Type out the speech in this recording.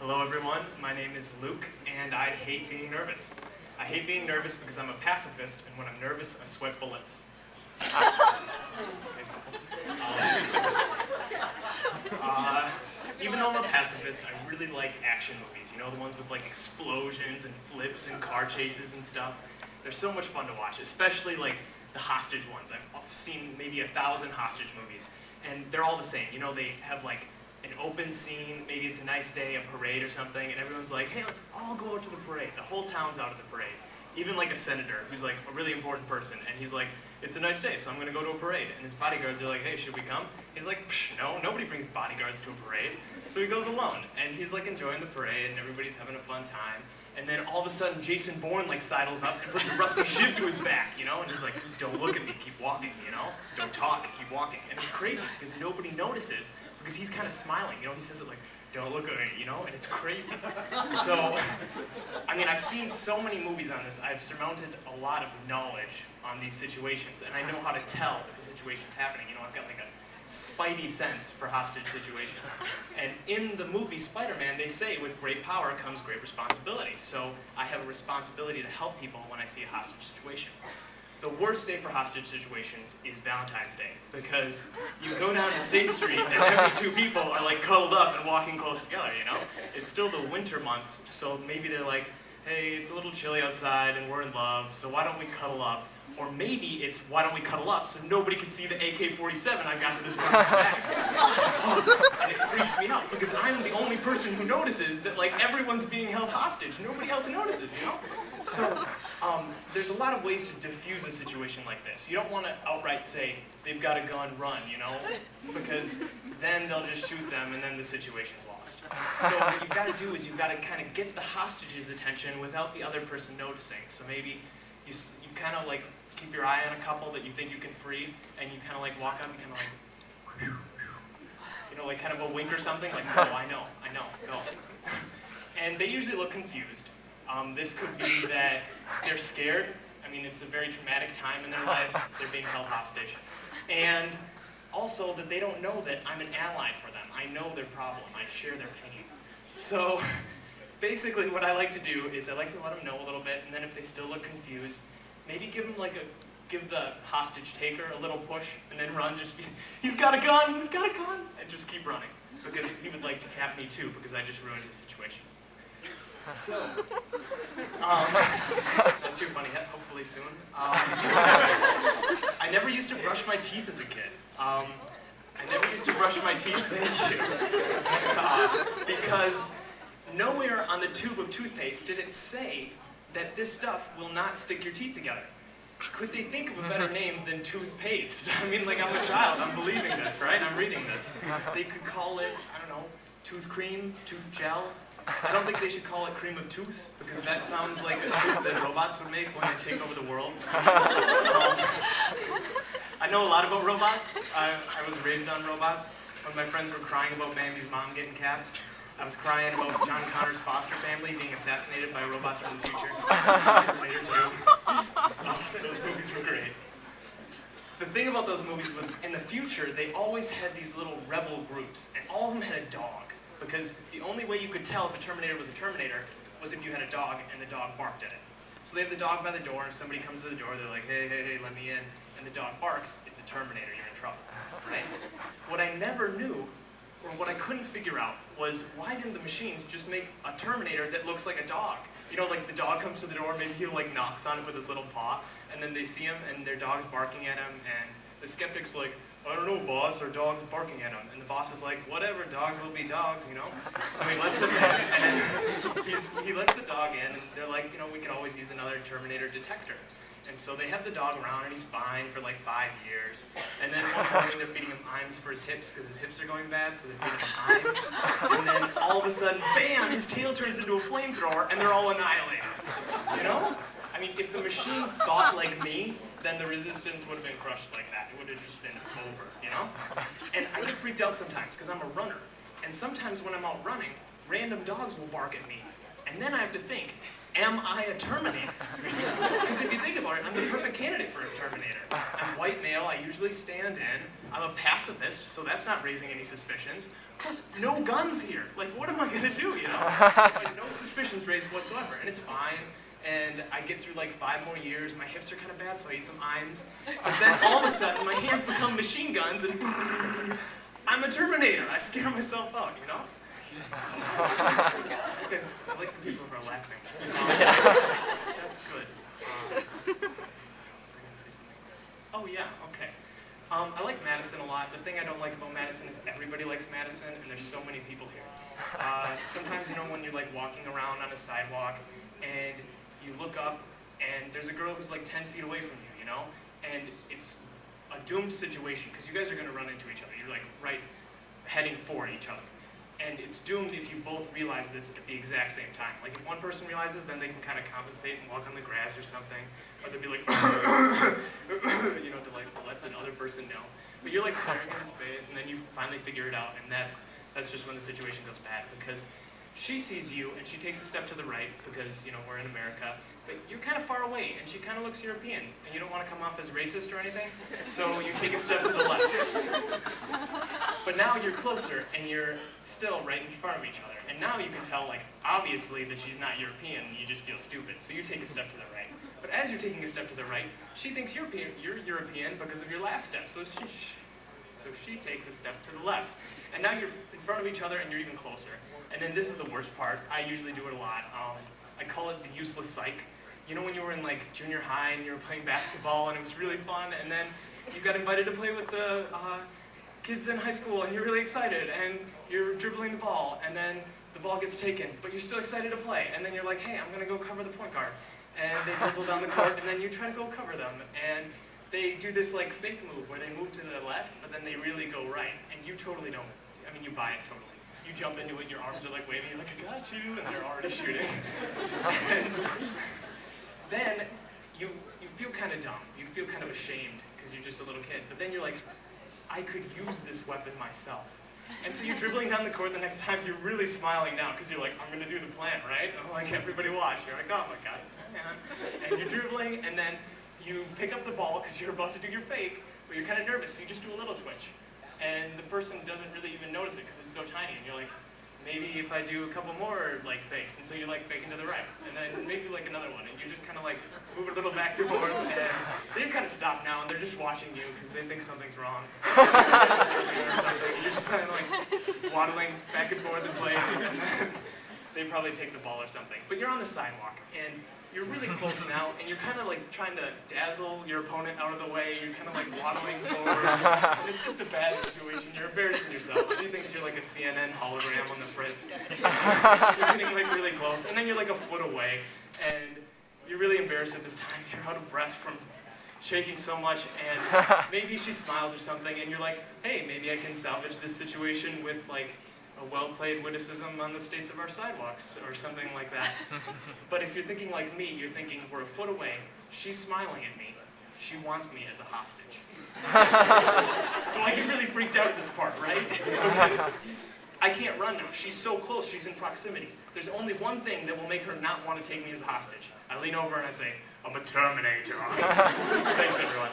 Hello everyone, my name is Luke, and I hate being nervous. I hate being nervous because I'm a pacifist, and when I'm nervous, I sweat bullets. Even though I'm a pacifist, I really like action movies. You know, the ones with like explosions and flips and car chases and stuff. They're so much fun to watch, especially like the hostage ones. I've seen maybe 1,000 hostage movies, and they're all the same. You know, they have like an open scene, maybe it's a nice day, a parade or something, and everyone's like, hey, let's all go out to the parade. The whole town's out of the parade. Even like a senator who's like a really important person, and he's like, it's a nice day, so I'm gonna go to a parade. And his bodyguards are like, hey, should we come? He's like, no, nobody brings bodyguards to a parade. So he goes alone, and he's like enjoying the parade, and everybody's having a fun time. And then all of a sudden, Jason Bourne like sidles up and puts a rusty shiv to his back, you know? And he's like, don't look at me, keep walking, you know? Don't talk, keep walking. And it's crazy, because nobody notices, because he's kind of smiling, you know? He says it like, don't look at me, you know? And it's crazy. So, I mean, I've seen so many movies on this. I've surmounted a lot of knowledge on these situations, and I know how to tell if a situation's happening. You know, I've got like a spidey sense for hostage situations. And in the movie Spider-Man, they say with great power comes great responsibility. So I have a responsibility to help people when I see a hostage situation. The worst day for hostage situations is Valentine's Day, because you go down to State Street and every two people are like cuddled up and walking close together, you know? It's still the winter months, so maybe they're like, hey, it's a little chilly outside and we're in love, so why don't we cuddle up? Or maybe it's, why don't we cuddle up so nobody can see the AK-47 I've got to this person's back. And it freaks me out, because I'm the only person who notices that like everyone's being held hostage. Nobody else notices, you know? So there's a lot of ways to diffuse a situation like this. You don't want to outright say, they've got a gun, run, you know? Because then they'll just shoot them and then the situation's lost. So what you've got to do is you've got to kind of get the hostage's attention without the other person noticing. So maybe you kind of like keep your eye on a couple that you think you can free, and you kind of like walk up and kind of like, you know, like kind of a wink or something, like, no, I know, go. And they usually look confused. This could be that they're scared. I mean, it's a very traumatic time in their lives. They're being held hostage. And also that they don't know that I'm an ally for them. I know their problem. I share their pain. So basically what I like to do is I like to let them know a little bit, and then if they still look confused, maybe give them like give the hostage taker a little push, and then run, he's got a gun, and just keep running. Because he would like to cap me too, because I just ruined his situation. So, not too funny, hopefully soon. I never used to brush my teeth as a kid. I never used to brush my teeth, thank you. Because nowhere on the tube of toothpaste did it say that this stuff will not stick your teeth together. Could they think of a better name than toothpaste? I mean, like, I'm a child, I'm believing this, right? I'm reading this. They could call it, I don't know, tooth cream, tooth gel. I don't think they should call it cream of tooth, because that sounds like a soup that robots would make when they take over the world. I know a lot about robots. I was raised on robots. When my friends were crying about Bambi's mom getting capped, I was crying about John Connor's foster family being assassinated by robots from the future. Terminator 2. Those movies were great. The thing about those movies was, in the future, they always had these little rebel groups, and all of them had a dog. Because the only way you could tell if a Terminator was a Terminator was if you had a dog and the dog barked at it. So they have the dog by the door, and if somebody comes to the door, they're like, hey, let me in. And the dog barks, it's a Terminator, you're in trouble, right? What I never knew, or what I couldn't figure out, was why didn't the machines just make a Terminator that looks like a dog? You know, like the dog comes to the door, maybe he like knocks on it with his little paw, and then they see him and their dog's barking at him, and the skeptic's like, I don't know, boss, our dog's barking at him. And the boss is like, whatever, dogs will be dogs, you know? So he lets him in, and he lets the dog in, and they're like, you know, we could always use another Terminator detector. And so they have the dog around, and he's fine for like 5 years. And then one morning they're feeding him Iams for his hips, because his hips are going bad, so they're feeding him Iams. And then all of a sudden, bam, his tail turns into a flamethrower, and they're all annihilated. You know? I mean, if the machines thought like me, then the resistance would have been crushed like that. It would have just been over, you know? And I get freaked out sometimes, because I'm a runner. And sometimes when I'm out running, random dogs will bark at me. And then I have to think, am I a Terminator? Because if you think about it, I'm the perfect candidate for a Terminator. I'm white male, I usually stand in, I'm a pacifist, so that's not raising any suspicions. Plus, no guns here. Like, what am I gonna do, you know? Like, no suspicions raised whatsoever, and it's fine. And I get through like 5 more years, my hips are kind of bad, so I eat some Iams. But then all of a sudden, my hands become machine guns, and I'm a Terminator. I scare myself out, you know? Because I like the people who are laughing. That's good. Was I going to say something else? Oh yeah, okay. I like Madison a lot. The thing I don't like about Madison is everybody likes Madison, and there's so many people here. Sometimes, you know, when you're like walking around on a sidewalk, and you look up, and there's a girl who's like 10 feet away from you, you know? And it's a doomed situation, because you guys are going to run into each other. You're like right heading for each other. And it's doomed if you both realize this at the exact same time. Like if one person realizes, then they can kind of compensate and walk on the grass or something. Or they'll be like, you know, to like let the other person know. But you're like staring at his face, and then you finally figure it out, and that's just when the situation goes bad, because she sees you and she takes a step to the right, because, you know, we're in America, but you're kind of far away and she kind of looks European, and you don't want to come off as racist or anything, so you take a step to the left. But now you're closer and you're still right in front of each other, and now you can tell, like, obviously that she's not European, and you just feel stupid, so you take a step to the right. But as you're taking a step to the right, she thinks you're European because of your last step, so she takes a step to the left. And now you're in front of each other and you're even closer. And then this is the worst part. I usually do it a lot. I call it the useless psych. You know when you were in like junior high and you were playing basketball and it was really fun, and then you got invited to play with the kids in high school and you're really excited and you're dribbling the ball, and then the ball gets taken, but you're still excited to play, and then you're like, hey, I'm gonna go cover the point guard. And they dribble down the court and then you try to go cover them, and they do this like fake move where they move to the left, but then they really go right, and you totally don't. I mean, you buy it totally. You jump into it, your arms are like waving, you're like, I got you, and they're already shooting. And then you feel kind of dumb. You feel kind of ashamed because you're just a little kid. But then you're like, I could use this weapon myself. And so you're dribbling down the court the next time, you're really smiling now because you're like, I'm going to do the plan, right? I'm like, everybody watch. You're like, oh my God, man. And you're dribbling, and then you pick up the ball because you're about to do your fake, but you're kind of nervous, so you just do a little twitch. And the person doesn't really even notice it because it's so tiny, and you're like, maybe if I do a couple more like fakes, and so you're like faking to the right, and then maybe like another one, and you just kind of like move a little back to forth, and they kind of stop now, and they're just watching you because they think something's wrong, or something. And you're just kind of like waddling back and forth in place, and then they probably take the ball or something. But you're on the sidewalk, and you're really close now, and you're kind of like trying to dazzle your opponent out of the way. You're kind of like waddling forward, and it's just a bad situation. You're embarrassing yourself. She thinks you're like a CNN hologram on the fritz. You're getting like really close, and then you're like a foot away, and you're really embarrassed at this time. You're out of breath from shaking so much, and maybe she smiles or something, and you're like, hey, maybe I can salvage this situation with like a well-played witticism on the states of our sidewalks, or something like that. But if you're thinking like me, you're thinking, we're a foot away, she's smiling at me, she wants me as a hostage. So I get really freaked out at this part, right? Because I can't run now, she's so close, she's in proximity. There's only one thing that will make her not want to take me as a hostage. I lean over and I say, I'm a Terminator. Thanks, everyone.